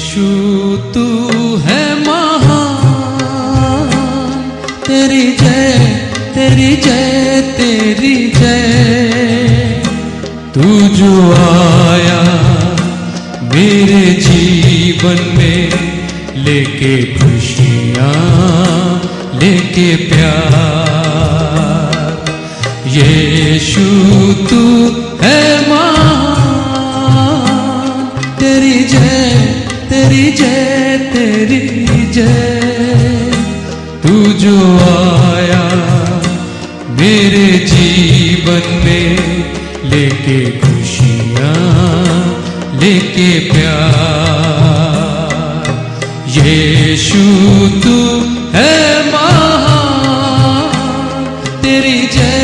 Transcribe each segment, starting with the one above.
यीशु तू है महान, तेरी जय तेरी जय तेरी जय। तू जो आया मेरे जीवन में, लेके खुशियाँ लेके प्यार। यीशु तू है महान, तेरी जय तेरी जय तेरी जय। तू जो आया मेरे जीवन में, लेके खुशियाँ लेके प्यार। यीशु तू है महान, तेरी जय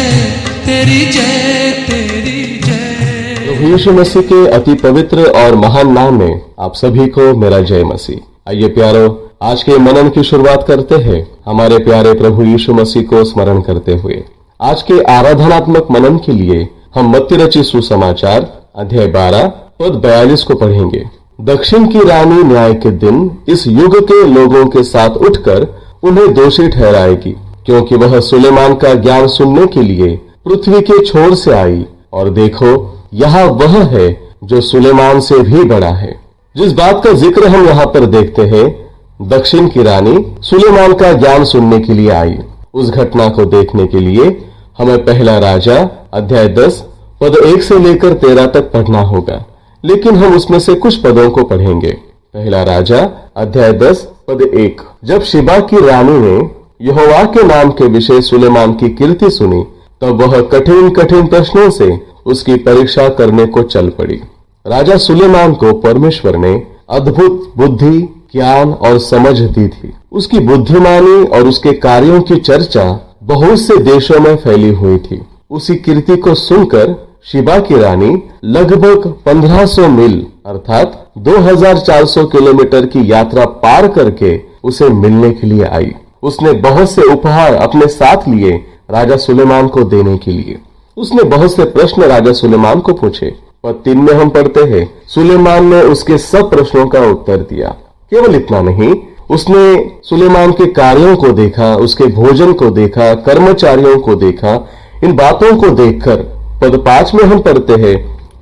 तेरी जय तेरी जय। यीशु मसीह के अति पवित्र और महान नाम में आप सभी को मेरा जय मसीह। आइए प्यारो, आज के मनन की शुरुआत करते हैं हमारे प्यारे प्रभु यीशु मसीह को स्मरण करते हुए। आज के आराधनात्मक मनन के लिए हम मत्ती रचित सुसमाचार अध्याय 12 पद 42 को पढ़ेंगे। दक्षिण की रानी न्याय के दिन इस युग के लोगों के साथ उठकर उन्हें दोषी ठहराएगी, क्योंकि वह सुलेमान का ज्ञान सुनने के लिए पृथ्वी के छोर से आई। और देखो, यहाँ वह है जो सुलेमान से भी बड़ा है। जिस बात का जिक्र हम यहाँ पर देखते हैं, दक्षिण की रानी सुलेमान का ज्ञान सुनने के लिए आई। उस घटना को देखने के लिए हमें पहला राजा अध्याय 10 पद 1 से लेकर 13 तक पढ़ना होगा, लेकिन हम उसमें से कुछ पदों को पढ़ेंगे। पहला राजा अध्याय 10 पद 1। जब शिबा की रानी ने यहोवा के नाम के विषय सुलेमान की कीर्ति सुनी, तब वह कठिन कठिन प्रश्नों से उसकी परीक्षा करने को चल पड़ी। राजा सुलेमान को परमेश्वर ने अद्भुत बुद्धि, ज्ञान और समझ दी थी। उसकी बुद्धिमानी और उसके कार्यों की चर्चा बहुत से देशों में फैली हुई थी। उसी कीर्ति को सुनकर शिबा की रानी लगभग 1500 मील अर्थात 2400 किलोमीटर की यात्रा पार करके उसे मिलने के लिए आई। उसने बहुत से उपहार अपने साथ लिए राजा सुलेमान को देने के लिए। उसने बहुत से प्रश्न राजा सुलेमान को पूछे। पद 3 में हम पढ़ते हैं, सुलेमान ने उसके सब प्रश्नों का उत्तर दिया। केवल इतना नहीं, उसने सुलेमान के कार्यों को देखा, उसके भोजन को देखा, कर्मचारियों को देखा। इन बातों को देखकर पद 5 में हम पढ़ते हैं,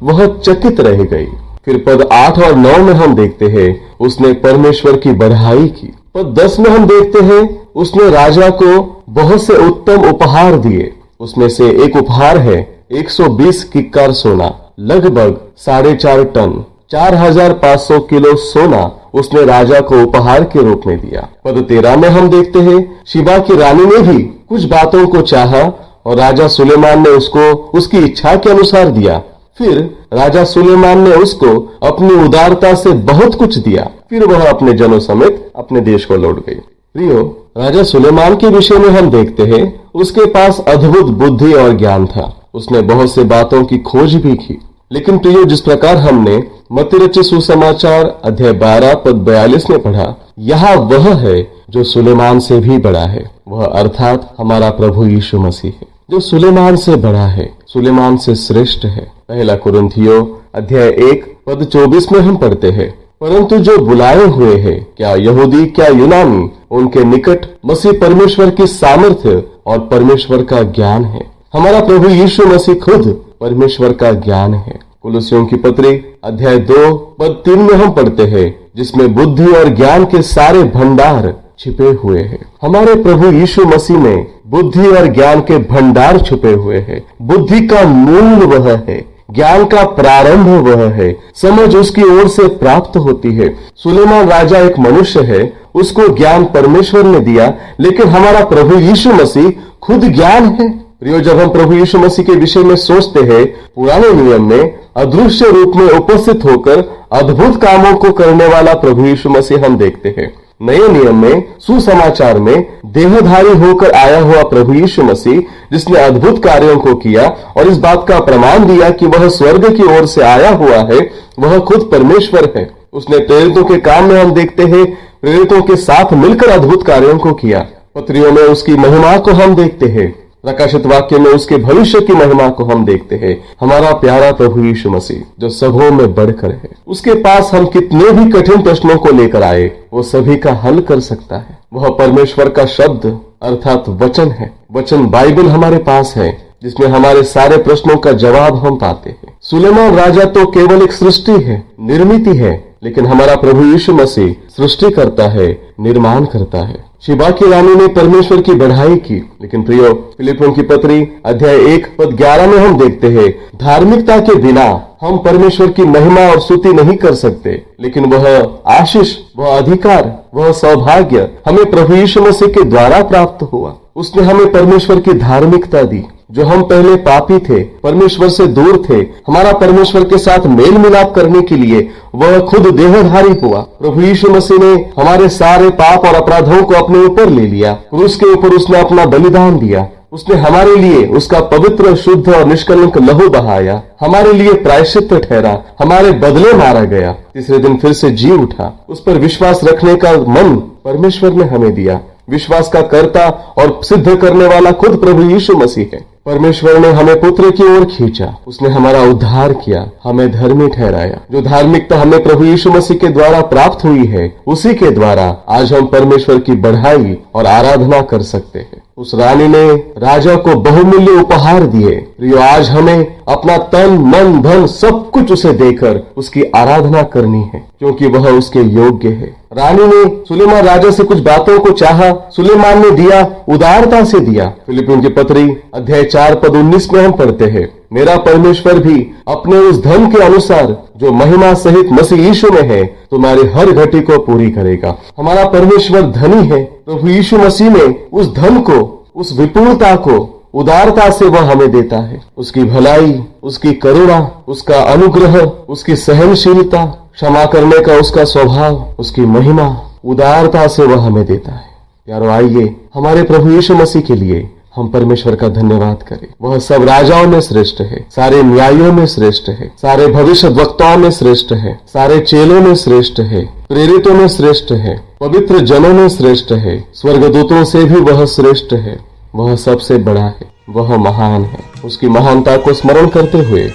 वह चकित रह गई। फिर पद 8 और 9 में हम देखते हैं, उसने परमेश्वर की बढ़ाई की। पद 10 में हम देखते हैं, उसने राजा को बहुत से उत्तम उपहार दिए। उसमें से एक उपहार है 120 किक्कार सोना, लगभग 4.5 टन, 4500 किलो सोना उसने राजा को उपहार के रूप में दिया। पद 13 में हम देखते हैं, शिबा की रानी ने भी कुछ बातों को चाहा और राजा सुलेमान ने उसको उसकी इच्छा के अनुसार दिया। फिर राजा सुलेमान ने उसको अपनी उदारता से बहुत कुछ दिया। फिर वह अपने जनों समेत अपने देश को लौट गई। प्रियो, राजा सुलेमान के विषय में हम देखते हैं, उसके पास अद्भुत बुद्धि और ज्ञान था। उसने बहुत से बातों की खोज भी की। लेकिन प्रियो, जिस प्रकार हमने मत्ती रचित सुसमाचार अध्याय 12 पद 42 में पढ़ा, यहाँ वह है जो सुलेमान से भी बड़ा है। वह अर्थात हमारा प्रभु यीशु मसीह है, जो सुलेमान से बड़ा है, सुलेमान से श्रेष्ठ है। पहला कुरिन्थियों अध्याय 1 पद 24 में हम पढ़ते हैं, परंतु जो बुलाए हुए हैं, क्या यहूदी क्या यूनानी, उनके निकट मसीह परमेश्वर की सामर्थ्य और परमेश्वर का ज्ञान है। हमारा प्रभु यीशु मसीह खुद परमेश्वर का ज्ञान है। कुलुस्सियों की पत्री अध्याय 2 पद 3 में हम पढ़ते हैं, जिसमें बुद्धि और ज्ञान के सारे भंडार छिपे हुए हैं। हमारे प्रभु यीशु मसीह में बुद्धि और ज्ञान के भंडार छुपे हुए हैं। बुद्धि का मूल वह है, ज्ञान का प्रारंभ वह है, समझ उसकी ओर से प्राप्त होती है। सुलेमान राजा एक मनुष्य है, उसको ज्ञान परमेश्वर ने दिया, लेकिन हमारा प्रभु यीशु मसीह खुद ज्ञान है। प्रियो, जब हम प्रभु यीशु मसीह के विषय में सोचते हैं, पुराने नियम में अदृश्य रूप में उपस्थित होकर अद्भुत कामों को करने वाला प्रभु यीशु मसीह हम देखते हैं। नए नियम में सुसमाचार में देहधारी होकर आया हुआ प्रभु यीशु मसीह, जिसने अद्भुत कार्यों को किया और इस बात का प्रमाण दिया कि वह स्वर्ग की ओर से आया हुआ है, वह खुद परमेश्वर है। उसने प्रेरितों के काम में हम देखते हैं, प्रेरितों के साथ मिलकर अद्भुत कार्यों को किया। पत्रियों में उसकी महिमा को हम देखते हैं। प्रकाशित वाक्य में उसके भविष्य की महिमा को हम देखते हैं। हमारा प्यारा प्रभु यीशु मसीह जो सबों में बढ़कर है, उसके पास हम कितने भी कठिन प्रश्नों को लेकर आए, वो सभी का हल कर सकता है। वह परमेश्वर का शब्द अर्थात वचन है। वचन बाइबल हमारे पास है, जिसमें हमारे सारे प्रश्नों का जवाब हम पाते हैं। सुलेमान राजा तो केवल एक सृष्टि है, निर्मित है, लेकिन हमारा प्रभु यीशु मसीह सृष्टि करता है, निर्माण करता है। शिबा की रानी ने परमेश्वर की बढ़ाई की, लेकिन प्रियो, फिलिपियों की पत्री अध्याय 1:11 में हम देखते हैं, धार्मिकता के बिना हम परमेश्वर की महिमा और स्तुति नहीं कर सकते, लेकिन वह आशीष, वह अधिकार, वह सौभाग्य हमें प्रभु यीशु मसीह के द्वारा प्राप्त हुआ। उसने हमें परमेश्वर की धार्मिकता दी। जो हम पहले पापी थे, परमेश्वर से दूर थे, हमारा परमेश्वर के साथ मेल मिलाप करने के लिए वह खुद देहधारी हुआ। प्रभु यीशु मसीह ने हमारे सारे पाप और अपराधों को अपने ऊपर ले लिया। क्रूस के ऊपर उसने अपना बलिदान दिया। उसने हमारे लिए उसका पवित्र, शुद्ध और निष्कलंक लहू बहाया, हमारे लिए प्रायश्चित ठहरा, हमारे बदले मारा गया, तीसरे दिन फिर से जी उठा। उस पर विश्वास रखने का मन परमेश्वर ने हमें दिया। विश्वास का कर्ता और सिद्ध करने वाला खुद प्रभु यीशु मसीह है। परमेश्वर ने हमें पुत्र की ओर खींचा, उसने हमारा उद्धार किया, हमें धर्मी ठहराया। जो धार्मिकता हमें प्रभु यीशु मसीह के द्वारा प्राप्त हुई है, उसी के द्वारा आज हम परमेश्वर की बढ़ाई और आराधना कर सकते हैं। उस रानी ने राजा को बहुमूल्य उपहार दिए। प्रियो, आज हमें अपना तन, मन, धन सब कुछ उसे देकर उसकी आराधना करनी है, क्योंकि वह उसके योग्य है। रानी ने सुलेमान राजा से कुछ बातों को चाहा, सुलेमान ने दिया, उदारता से दिया। फिलिपियों की पत्री अध्याय 4:19 में हम पढ़ते हैं, मेरा परमेश्वर भी अपने उस धन के अनुसार जो महिमा सहित मसीह यीशु में है, तुम्हारी हर घटी को पूरी करेगा। हमारा परमेश्वर धनी है। प्रभु यीशु मसीह में उस धन को, उस विपुलता को उदारता से वह हमें देता है। उसकी भलाई, उसकी करुणा, उसका अनुग्रह, उसकी सहनशीलता, क्षमा करने का उसका स्वभाव, उसकी महिमा, उदारता से वह हमें देता है। यारो, आइए हमारे प्रभु यीशु मसीह के लिए हम परमेश्वर का धन्यवाद करें। वह सब राजाओं में श्रेष्ठ है, सारे न्यायियों में श्रेष्ठ है, सारे भविष्य वक्ताओं में श्रेष्ठ है, सारे चेलों में श्रेष्ठ है, प्रेरितों में श्रेष्ठ है, पवित्र जनों में श्रेष्ठ है, स्वर्गदूतों से भी वह श्रेष्ठ है। वह सबसे बड़ा है, वह महान है। उसकी महानता को स्मरण करते हुए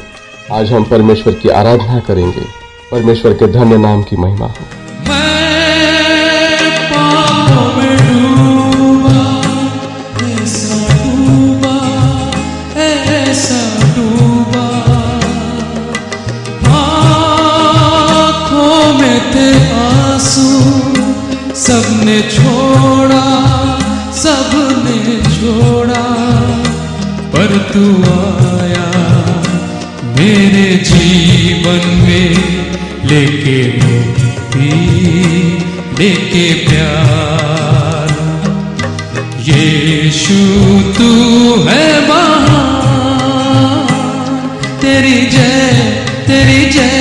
आज हम परमेश्वर की आराधना करेंगे। परमेश्वर के धन्य नाम की महिमा हो। मैं पापों में डूबा, ऐसा डूबा, आँखों में थे आंसू, सबने छोड़ा, सबने छोड़ा, पर तू आया मेरे जीवन में, लेके मुक्ति, लेके प्यार। यीशु तू है महान, तेरी जय, तेरी जय।